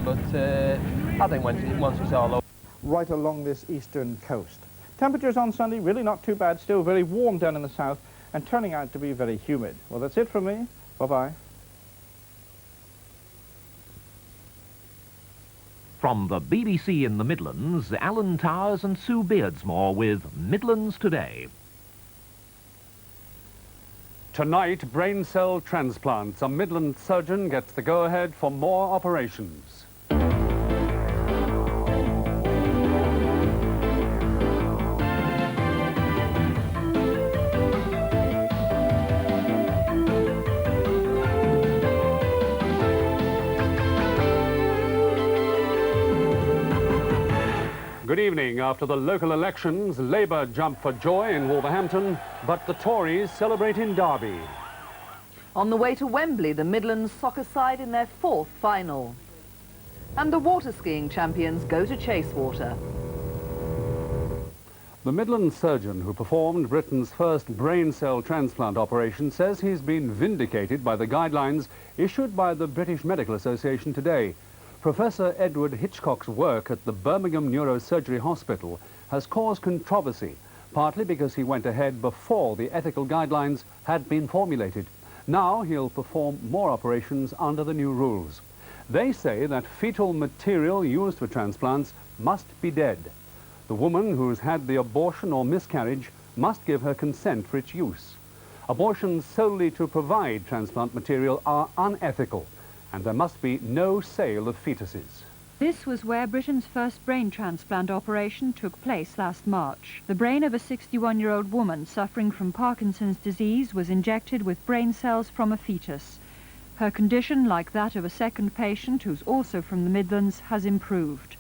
but I think once it's all over. Right along this eastern coast. Temperatures on Sunday really not too bad, still very warm down in the south and turning out to be very humid. Well, that's it from me. Bye-bye. From the BBC in the Midlands, Alan Towers and Sue Beardsmore with Midlands Today. Tonight, brain cell transplants. A Midland surgeon gets the go-ahead for more operations. Good evening. After the local elections, Labour jumped for joy in Wolverhampton, but the Tories celebrate in Derby. On the way to Wembley, the Midlands soccer side in their fourth final. And the water skiing champions go to Chasewater. The Midland surgeon who performed Britain's first brain cell transplant operation says he's been vindicated by the guidelines issued by the British Medical Association today. Professor Edward Hitchcock's work at the Birmingham Neurosurgery Hospital has caused controversy, partly because he went ahead before the ethical guidelines had been formulated. Now he'll perform more operations under the new rules. They say that fetal material used for transplants must be dead. The woman who's had the abortion or miscarriage must give her consent for its use. Abortions solely to provide transplant material are unethical, and there must be no sale of fetuses. This was where Britain's first brain transplant operation took place last March. The brain of a 61-year-old woman suffering from Parkinson's disease was injected with brain cells from a fetus. Her condition, like that of a second patient who's also from the Midlands, has improved.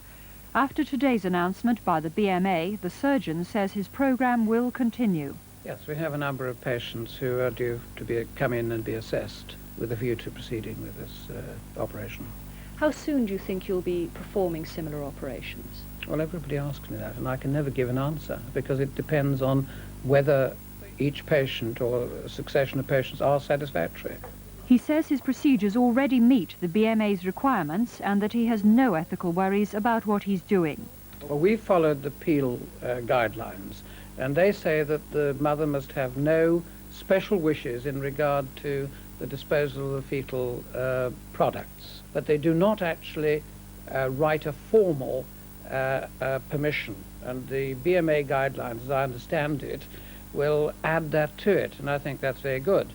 After today's announcement by the BMA, the surgeon says his programme will continue. Yes, we have a number of patients who are due to come in and be assessed with a view to proceeding with this operation. How soon do you think you'll be performing similar operations? Well, everybody asks me that, and I can never give an answer, because it depends on whether each patient or a succession of patients are satisfactory. He says his procedures already meet the BMA's requirements and that he has no ethical worries about what he's doing. Well, we followed the Peel guidelines, and they say that the mother must have no special wishes in regard to the disposal of the fetal products, but they do not actually write a formal permission, and the BMA guidelines, as I understand it, will add that to it, and I think that's very good.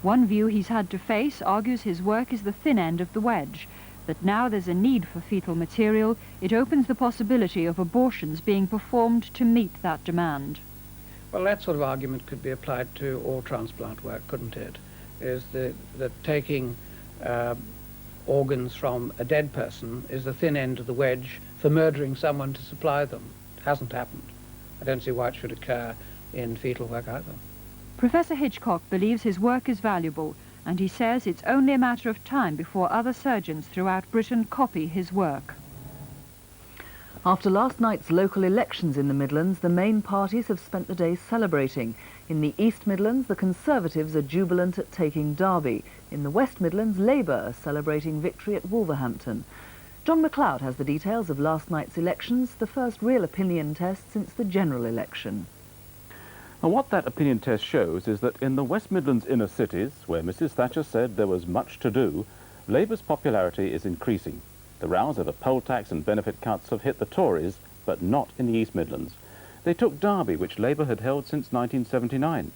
One view he's had to face argues his work is the thin end of the wedge, that now there's a need for fetal material, it opens the possibility of abortions being performed to meet that demand. Well, that sort of argument could be applied to all transplant work, couldn't it? Is that taking organs from a dead person is the thin end of the wedge for murdering someone to supply them. It hasn't happened. I don't see why it should occur in fetal work either. Professor Hitchcock believes his work is valuable, and he says it's only a matter of time before other surgeons throughout Britain copy his work. After last night's local elections in the Midlands, the main parties have spent the day celebrating. In the East Midlands, the Conservatives are jubilant at taking Derby. In the West Midlands, Labour are celebrating victory at Wolverhampton. John MacLeod has the details of last night's elections, the first real opinion test since the general election. And what that opinion test shows is that in the West Midlands inner cities, where Mrs Thatcher said there was much to do, Labour's popularity is increasing. The rows over poll tax and benefit cuts have hit the Tories, but not in the East Midlands. They took Derby, which Labour had held since 1979.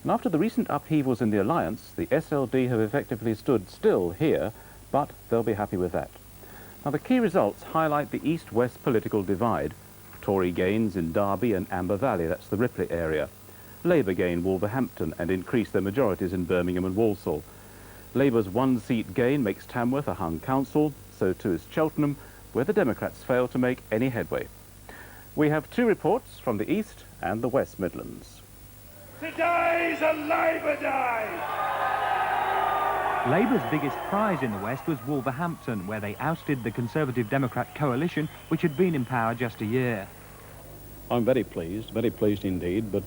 And after the recent upheavals in the alliance, the SLD have effectively stood still here, but they'll be happy with that. Now, the key results highlight the east-west political divide. Tory gains in Derby and Amber Valley, that's the Ripley area. Labour gain Wolverhampton and increase their majorities in Birmingham and Walsall. Labour's one-seat gain makes Tamworth a hung council, so too is Cheltenham, where the Democrats fail to make any headway. We have two reports from the East and the West Midlands. Today's a Labour Day! Labour's biggest prize in the West was Wolverhampton, where they ousted the Conservative Democrat coalition, which had been in power just a year. I'm very pleased indeed, but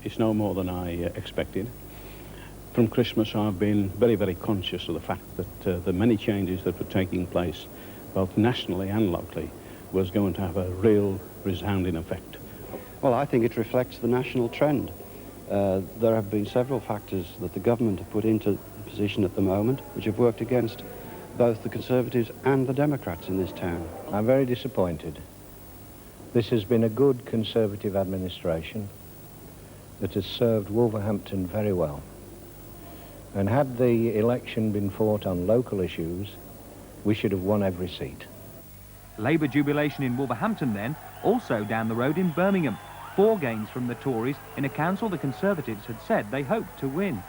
it's no more than I expected. From Christmas I've been very conscious of the fact that the many changes that were taking place both nationally and locally, was going to have a real resounding effect. Well, I think it reflects the national trend. There have been several factors that the government have put into position at the moment which have worked against both the Conservatives and the Democrats in this town. I'm very disappointed. This has been a good Conservative administration that has served Wolverhampton very well. And had the election been fought on local issues, we should have won every seat. Labour jubilation in Wolverhampton then, also down the road in Birmingham. 4 gains from the Tories in a council the Conservatives had said they hoped to win.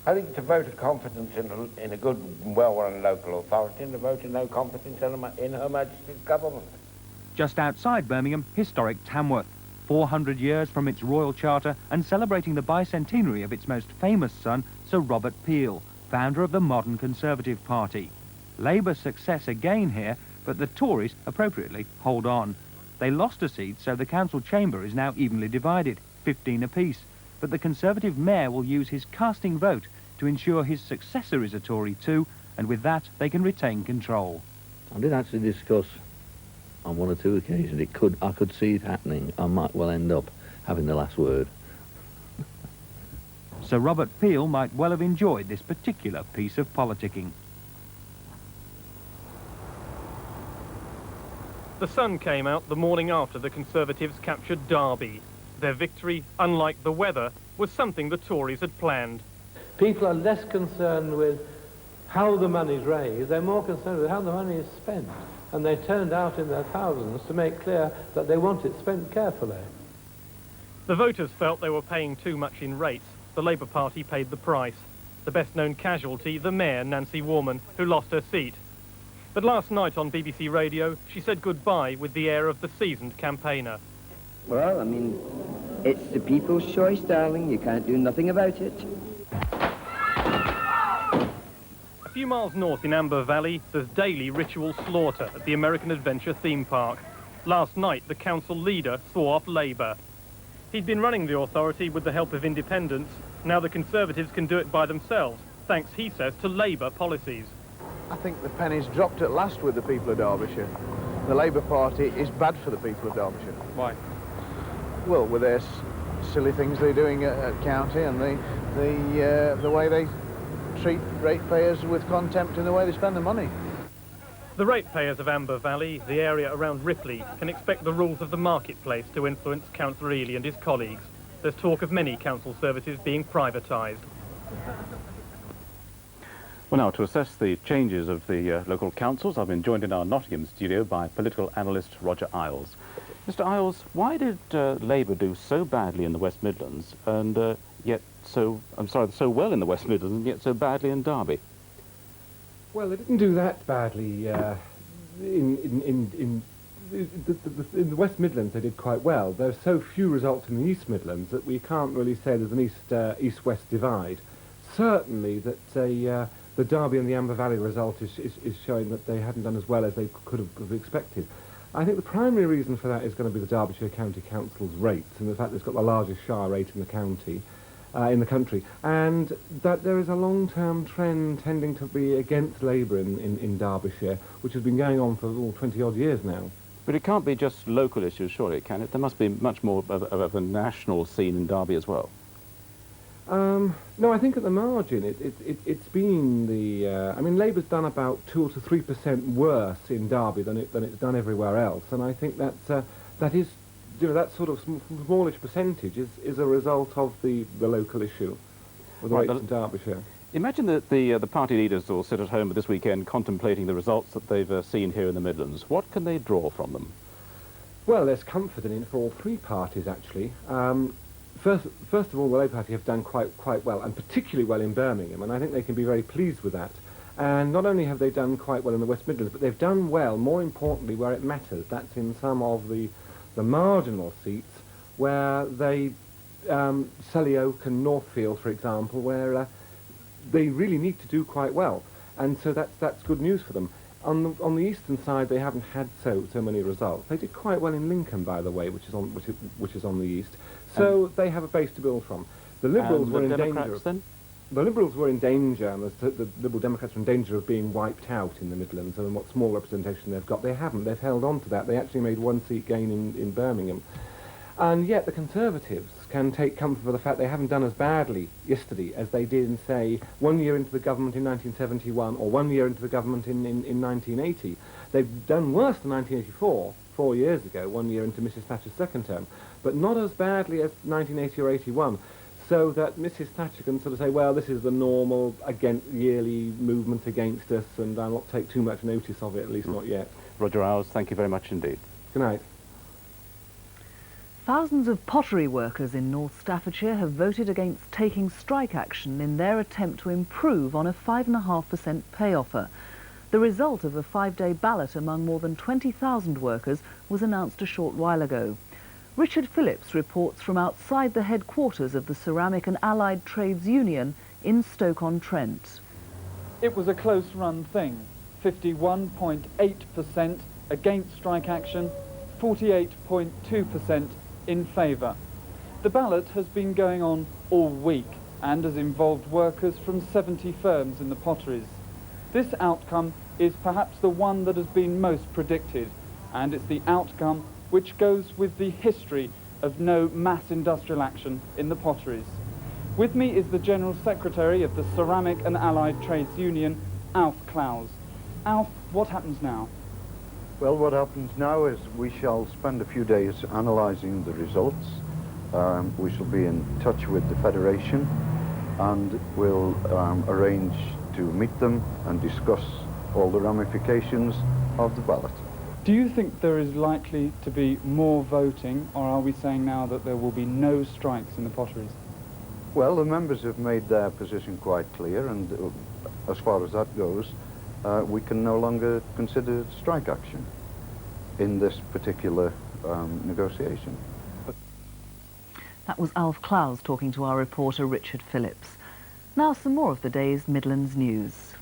I think it's a vote of confidence in a good and well-run local authority and a vote of no confidence in Her Majesty's government. Just outside Birmingham, historic Tamworth. 400 years from its royal charter and celebrating the bicentenary of its most famous son, Sir Robert Peel, founder of the modern Conservative Party. Labour's success again here, but the Tories, appropriately, hold on. They lost a seat, so the council chamber is now evenly divided, 15 apiece. But the Conservative mayor will use his casting vote to ensure his successor is a Tory too, and with that they can retain control. I did actually discuss on 1 or 2 occasions, I could see it happening. I might well end up having the last word. Sir Robert Peel might well have enjoyed this particular piece of politicking. The sun came out the morning after the Conservatives captured Derby. Their victory, unlike the weather, was something the Tories had planned. People are less concerned with how the money's raised, they're more concerned with how the money is spent. And they turned out in their thousands to make clear that they want it spent carefully. The voters felt they were paying too much in rates. The Labour Party paid the price. The best-known casualty, the Mayor, Nancy Warman, who lost her seat. But last night on BBC Radio, she said goodbye with the air of the seasoned campaigner. Well, I mean, it's the people's choice, darling. You can't do nothing about it. A few miles north in Amber Valley, there's daily ritual slaughter at the American Adventure theme park. Last night, the council leader swore off Labour. He'd been running the authority with the help of independents. Now the Conservatives can do it by themselves, thanks, he says, to Labour policies. I think the penny's dropped at last with the people of Derbyshire. The Labour Party is bad for the people of Derbyshire. Why? Well, with their silly things they're doing at county and the way they treat ratepayers with contempt in the way they spend the money. The ratepayers of Amber Valley, the area around Ripley, can expect the rules of the marketplace to influence Councillor Ely and his colleagues. There's talk of many council services being privatised. Well, now, to assess the changes of the local councils, I've been joined in our Nottingham studio by political analyst Roger Isles. Mr. Isles, why did Labour do so badly in the West Midlands and yet so well in the West Midlands and yet so badly in Derby? Well, they didn't do that badly in the West Midlands. They did quite well. There are so few results in the East Midlands that we can't really say there's an east-west divide. Certainly that the Derby and the Amber Valley result is showing that they hadn't done as well as they could have expected. I think the primary reason for that is going to be the Derbyshire County Council's rates and the fact that it's got the largest shire rate in the county, in the country, and that there is a long-term trend tending to be against Labour in Derbyshire, which has been going on for 20-odd years now. But it can't be just local issues, surely it can. There must be much more of a national scene in Derby as well. No, I think at the margin it's been the... I mean, Labour's done about 2 to 3% worse in Derby than it's done everywhere else, and I think that is, that sort of smallish percentage is a result of the local issue, with the rates in Derbyshire. Imagine that the party leaders will sit at home this weekend contemplating the results that they've seen here in the Midlands. What can they draw from them? Well, there's comfort in it for all three parties, actually. First of all, the Labour Party have done quite well, and particularly well in Birmingham, and I think they can be very pleased with that. And not only have they done quite well in the West Midlands, but they've done well, more importantly, where it matters. That's in some of the marginal seats where they, Selly-Oak and Northfield, for example, where they really need to do quite well. And so that's good news for them. On the eastern side, they haven't had so many results. They did quite well in Lincoln, by the way, which is on the east. So they have a base to build from. The Liberals were in danger. Then? the Liberals were in danger, and the Liberal Democrats were in danger of being wiped out in the Midlands, and what small representation they've got. They haven't. They've held on to that. They actually made one seat gain in Birmingham. And yet the Conservatives can take comfort for the fact they haven't done as badly yesterday as they did in, say, 1 year into the government in 1971 or 1 year into the government in 1980. They've done worse than 1984, 4 years ago, 1 year into Mrs. Thatcher's second term, but not as badly as 1980 or 81. So that Mrs. Thatcher can sort of say, well, this is the normal yearly movement against us, and I'll not take too much notice of it, at least not yet. Roger Howes, thank you very much indeed. Good night. Thousands of pottery workers in North Staffordshire have voted against taking strike action in their attempt to improve on a 5.5% pay offer. The result of a 5-day ballot among more than 20,000 workers was announced a short while ago. Richard Phillips reports from outside the headquarters of the Ceramic and Allied Trades Union in Stoke-on-Trent. It was a close-run thing. 51.8% against strike action, 48.2% in favour. The ballot has been going on all week and has involved workers from 70 firms in the potteries. This outcome is perhaps the one that has been most predicted, and it's the outcome which goes with the history of no mass industrial action in the potteries. With me is the General Secretary of the Ceramic and Allied Trades Union, Alf Clowes. Alf, what happens now? Well, what happens now is we shall spend a few days analysing the results. We shall be in touch with the Federation, and we'll arrange to meet them and discuss all the ramifications of the ballot. Do you think there is likely to be more voting, or are we saying now that there will be no strikes in the potteries? Well, the members have made their position quite clear, and as far as that goes, we can no longer consider strike action in this particular negotiation. That was Alf Clowes talking to our reporter Richard Phillips. Now some more of the day's Midlands news.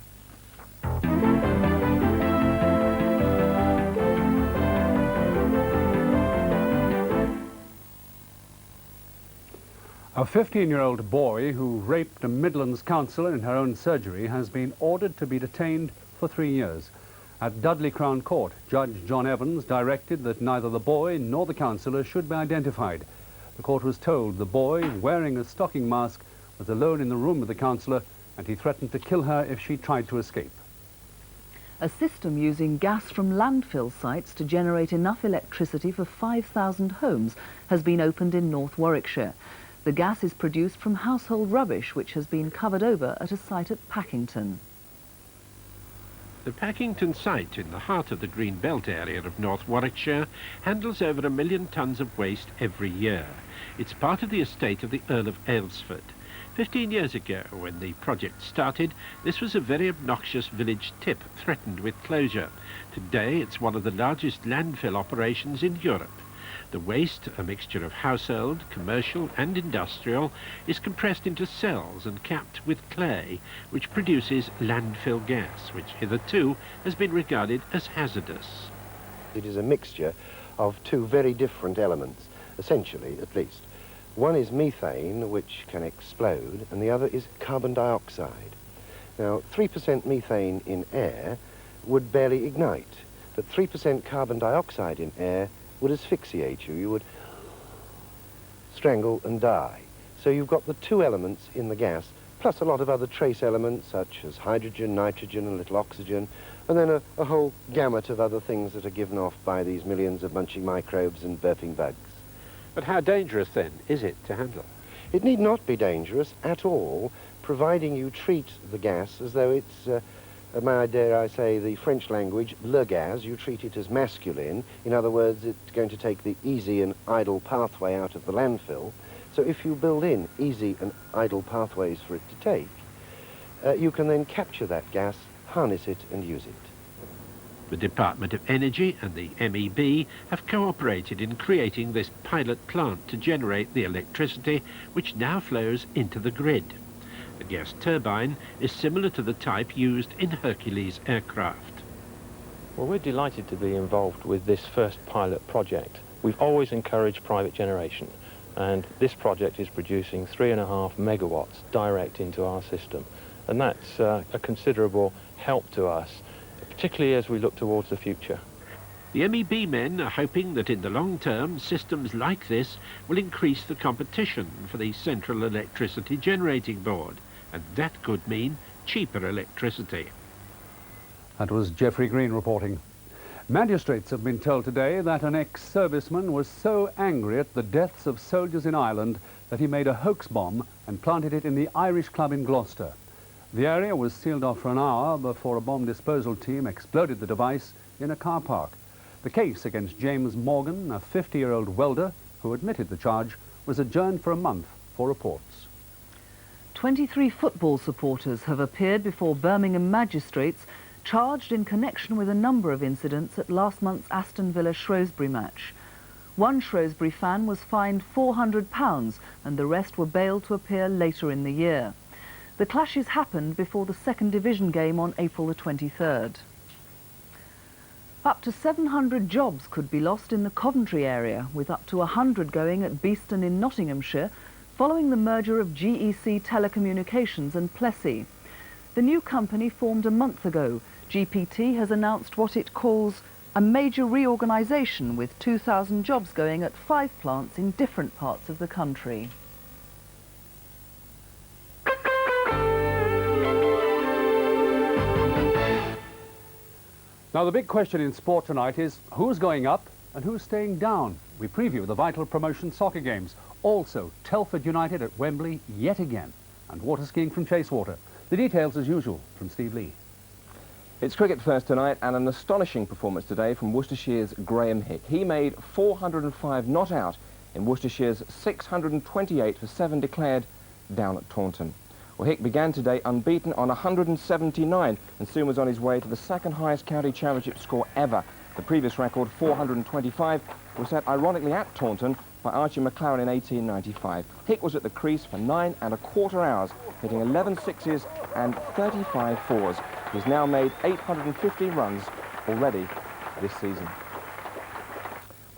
A 15-year-old boy who raped a Midlands councillor in her own surgery has been ordered to be detained for 3 years. At Dudley Crown Court, Judge John Evans directed that neither the boy nor the councillor should be identified. The court was told the boy, wearing a stocking mask, was alone in the room with the councillor, and he threatened to kill her if she tried to escape. A system using gas from landfill sites to generate enough electricity for 5,000 homes has been opened in North Warwickshire. The gas is produced from household rubbish, which has been covered over at a site at Packington. The Packington site, in the heart of the Green Belt area of North Warwickshire, handles over 1 million tonnes of waste every year. It's part of the estate of the Earl of Aylesford. 15 years ago, when the project started, this was a very obnoxious village tip threatened with closure. Today, it's one of the largest landfill operations in Europe. The waste, a mixture of household, commercial and industrial, is compressed into cells and capped with clay, which produces landfill gas, which hitherto has been regarded as hazardous. It is a mixture of two very different elements, essentially at least. One is methane, which can explode, and the other is carbon dioxide. Now, 3% methane in air would barely ignite, but 3% carbon dioxide in air would asphyxiate you. You would strangle and die. So you've got the two elements in the gas, plus a lot of other trace elements such as hydrogen, nitrogen, and a little oxygen, and then a whole gamut of other things that are given off by these millions of munching microbes and burping bugs. But how dangerous, then, is it to handle? It need not be dangerous at all, providing you treat the gas as though it's dare I say, the French language, le gaz. You treat it as masculine. In other words, it's going to take the easy and idle pathway out of the landfill. So if you build in easy and idle pathways for it to take, you can then capture that gas, harness it and use it. The Department of Energy and the MEB have cooperated in creating this pilot plant to generate the electricity which now flows into the grid. The gas turbine is similar to the type used in Hercules aircraft. Well, we're delighted to be involved with this first pilot project. We've always encouraged private generation. and this project is producing 3.5 megawatts direct into our system, and that's a considerable help to us, particularly as we look towards the future. The MEB men are hoping that in the long term, systems like this will increase the competition for the Central Electricity Generating Board, and that could mean cheaper electricity. That was Geoffrey Green reporting. Magistrates have been told today that an ex-serviceman was so angry at the deaths of soldiers in Ireland that he made a hoax bomb and planted it in the Irish club in Gloucester. The area was sealed off for an hour before a bomb disposal team exploded the device in a car park. The case against James Morgan, a 50-year-old welder who admitted the charge, was adjourned for a month for reports. 23 football supporters have appeared before Birmingham magistrates charged in connection with a number of incidents at last month's Aston Villa-Shrewsbury match. One Shrewsbury fan was fined £400 and the rest were bailed to appear later in the year. The clashes happened before the second division game on April the 23rd. Up to 700 jobs could be lost in the Coventry area, with up to 100 going at Beeston in Nottinghamshire, following the merger of GEC Telecommunications and Plessey. The new company formed a month ago. GPT has announced what it calls a major reorganisation, with 2,000 jobs going at 5 plants in different parts of the country. Now, the big question in sport tonight is who's going up and who's staying down. We preview the vital promotion soccer games. Also, Telford United at Wembley yet again, and water skiing from Chasewater. The details, as usual, from Steve Lee. It's cricket first tonight, and an astonishing performance today from Worcestershire's Graham Hick. He made 405 not out in Worcestershire's 628 for 7 declared down at Taunton. Well, Hick began today unbeaten on 179 and soon was on his way to the second highest county championship score ever. The previous record, 425, was set ironically at Taunton by Archie McLaren in 1895. Hick was at the crease for 9¼ hours, hitting 11 sixes and 35 fours. He's now made 850 runs already this season.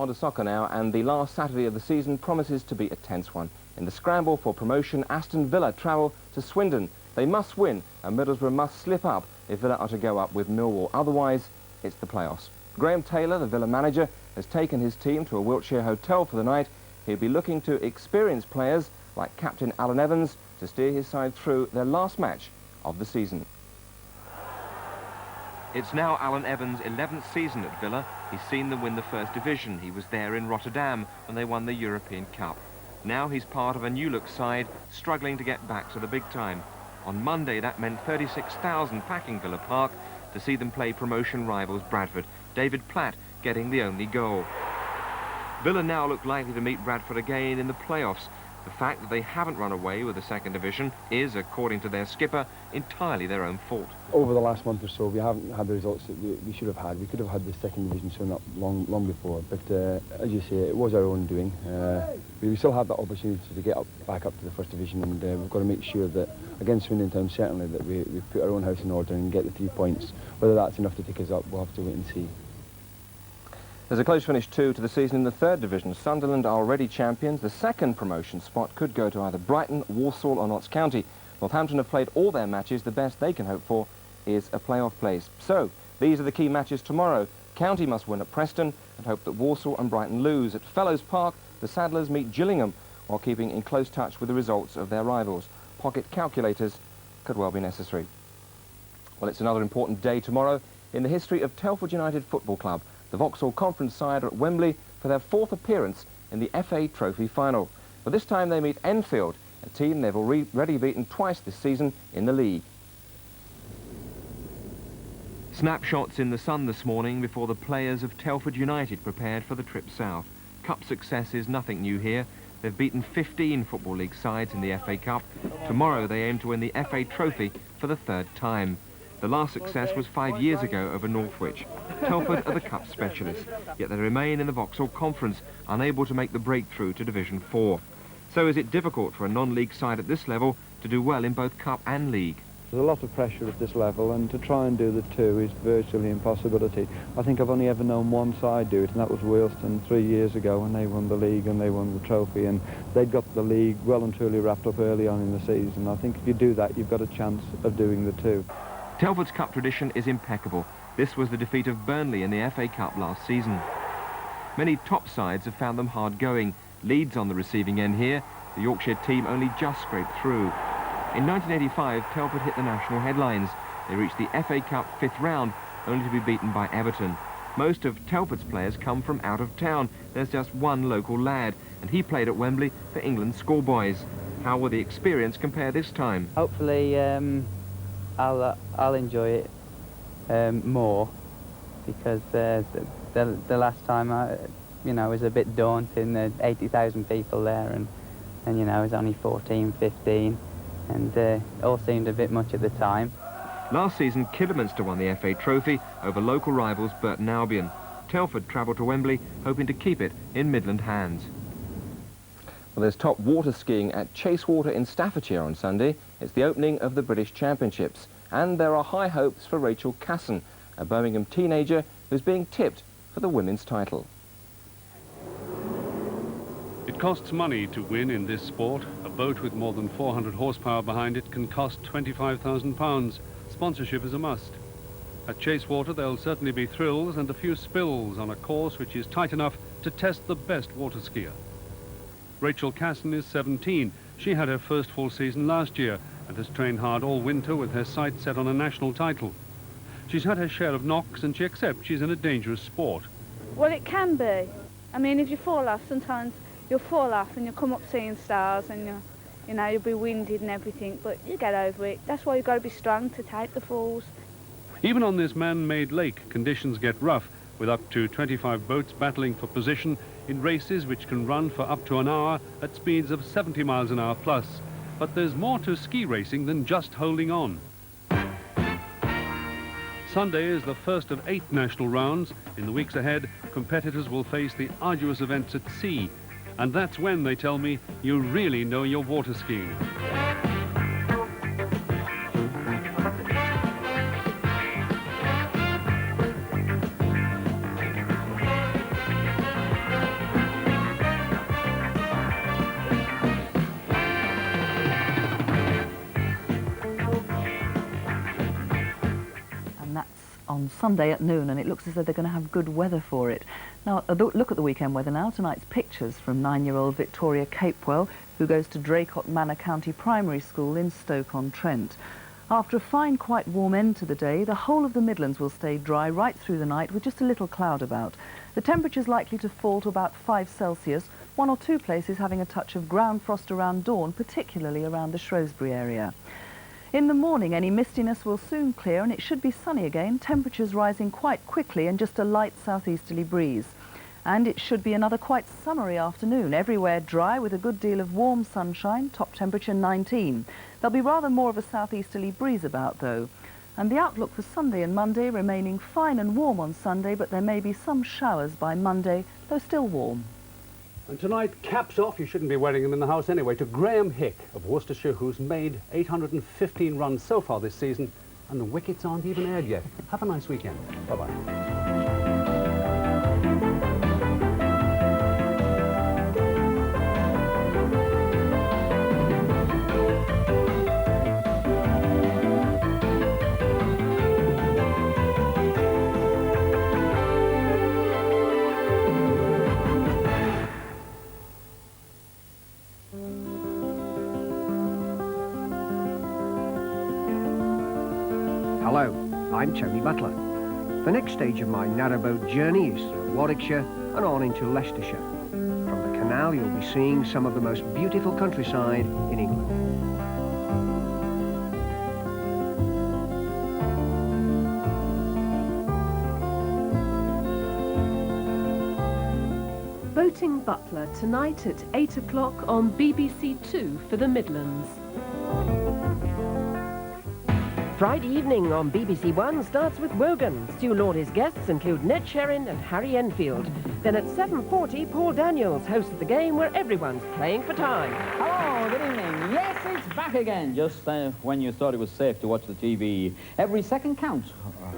On to soccer now, and the last Saturday of the season promises to be a tense one. In the scramble for promotion, Aston Villa travel to Swindon. They must win, and Middlesbrough must slip up if Villa are to go up with Millwall. Otherwise, it's the playoffs. Graham Taylor, the Villa manager, has taken his team to a Wiltshire hotel for the night. He'll be looking to experienced players like captain Alan Evans to steer his side through their last match of the season. It's now Alan Evans' 11th season at Villa. He's seen them win the First Division. He was there in Rotterdam when they won the European Cup. Now he's part of a new-look side struggling to get back to the big time. On Monday, that meant 36,000 packing Villa Park to see them play promotion rivals Bradford, David Platt getting the only goal. Villa now look likely to meet Bradford again in the playoffs. The fact that they haven't run away with the second division is, according to their skipper, entirely their own fault. Over the last month or so, we haven't had the results that we should have had. We could have had the second division soon up long before, but as you say, it was our own doing. We still have that opportunity to get back up to the first division, and we've got to make sure that against Swindon Town, certainly, that we put our own house in order and get the 3 points. Whether that's enough to take us up, we'll have to wait and see. There's a close finish too to the season in the third division. Sunderland are already champions. The second promotion spot could go to either Brighton, Walsall or Notts County. Northampton have played all their matches. The best they can hope for is a playoff place. So, these are the key matches tomorrow. County must win at Preston and hope that Walsall and Brighton lose. At Fellows Park, the Saddlers meet Gillingham while keeping in close touch with the results of their rivals. Pocket calculators could well be necessary. Well, it's another important day tomorrow in the history of Telford United Football Club. The Vauxhall Conference side are at Wembley for their 4th appearance in the FA Trophy final. But this time they meet Enfield, a team they've already beaten twice this season in the league. Snapshots in the sun this morning before the players of Telford United prepared for the trip south. Cup success is nothing new here. They've beaten 15 Football League sides in the FA Cup. Tomorrow they aim to win the FA Trophy for the 3rd time. The last success was 5 years ago over Northwich. Telford are the Cup specialists, yet they remain in the Vauxhall Conference, unable to make the breakthrough to Division 4. So is it difficult for a non-league side at this level to do well in both Cup and League? There's a lot of pressure at this level, and to try and do the two is virtually impossibility. I think I've only ever known one side do it, and that was Wealdstone 3 years ago when they won the league and they won the trophy, and they'd got the league well and truly wrapped up early on in the season. I think if you do that, you've got a chance of doing the two. Telford's Cup tradition is impeccable. This was the defeat of Burnley in the FA Cup last season. Many top sides have found them hard going. Leeds on the receiving end here. The Yorkshire team only just scraped through. In 1985, Telford hit the national headlines. They reached the FA Cup 5th round, only to be beaten by Everton. Most of Telford's players come from out of town. There's just one local lad, and he played at Wembley for England's schoolboys. How will the experience compare this time? Hopefully, I'll enjoy it more, because the last time it was a bit daunting. There's 80,000 people there, and you know, I was only 14, 15. And it all seemed a bit much at the time. Last season, Kidderminster won the FA Trophy over local rivals Burton Albion. Telford travelled to Wembley, hoping to keep it in Midland hands. Well, there's top water skiing at Chasewater in Staffordshire on Sunday. It's the opening of the British Championships. And there are high hopes for Rachel Casson, a Birmingham teenager who's being tipped for the women's title. It costs money to win in this sport. A boat with more than 400 horsepower behind it can cost £25,000. Sponsorship is a must. At Chasewater there'll certainly be thrills and a few spills on a course which is tight enough to test the best water skier. Rachel Casson is 17. She had her first full season last year and has trained hard all winter with her sights set on a national title. She's had her share of knocks and she accepts she's in a dangerous sport. Well, it can be. I mean, if you fall off, sometimes you'll fall off and you'll come up seeing stars and you'll be winded and everything, but you get over it. That's why you've got to be strong to take the falls. Even on this man-made lake, conditions get rough, with up to 25 boats battling for position in races which can run for up to an hour at speeds of 70 miles an hour plus. But there's more to ski racing than just holding on. Sunday is the first of 8 national rounds. In the weeks ahead, competitors will face the arduous events at sea. And that's when, they tell me, you really know your water skiing. On Sunday at noon, and it looks as though they're going to have good weather for it. Now, a look at the weekend weather now. Tonight's pictures from 9-year-old Victoria Capewell, who goes to Draycott Manor County Primary School in Stoke-on-Trent. After a fine, quite warm end to the day, the whole of the Midlands will stay dry right through the night with just a little cloud about. The temperature's likely to fall to about 5 Celsius, 1 or 2 places having a touch of ground frost around dawn, particularly around the Shrewsbury area. In the morning, any mistiness will soon clear and it should be sunny again, temperatures rising quite quickly and just a light southeasterly breeze. And it should be another quite summery afternoon, everywhere dry with a good deal of warm sunshine, top temperature 19. There'll be rather more of a southeasterly breeze about though. And the outlook for Sunday and Monday remaining fine and warm on Sunday, but there may be some showers by Monday, though still warm. And tonight, caps off, you shouldn't be wearing them in the house anyway, to Graham Hick of Worcestershire, who's made 815 runs so far this season, and the wickets aren't even aired yet. Have a nice weekend. Bye-bye. Hello, I'm Tony Butler. The next stage of my narrowboat journey is through Warwickshire and on into Leicestershire. From the canal you'll be seeing some of the most beautiful countryside in England. Boating Butler tonight at 8 o'clock on BBC2 for the Midlands. Friday evening on BBC1 starts with Wogan. Stu Lawley's guests include Ned Sherrin and Harry Enfield. Then at 7:40, Paul Daniels hosts the game where everyone's playing for time. Hello, good evening. Yes, it's back back again, just when you thought it was safe to watch the TV. Every second counts.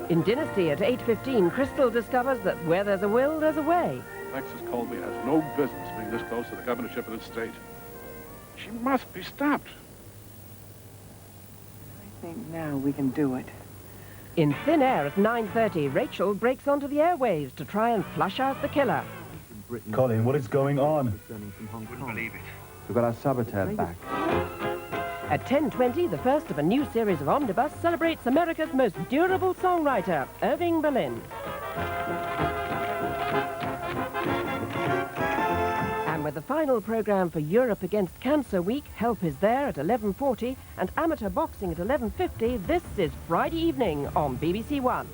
In Dynasty at 8:15, Crystal discovers that where there's a will, there's a way. Alexis Colby has no business being this close to the governorship of the state. She must be stopped. I think now we can do it. In Thin Air at 9:30, Rachel breaks onto the airwaves to try and flush out the killer. Colin, what is going on? Wouldn't believe it. We've got our saboteur back. At 10:20, the first of a new series of Omnibus celebrates America's most durable songwriter, Irving Berlin. And with the final programme for Europe Against Cancer Week, Help is There at 11:40 and amateur boxing at 11:50, this is Friday evening on BBC One.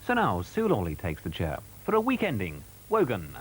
So now Sue Lawley takes the chair for a week ending Wogan.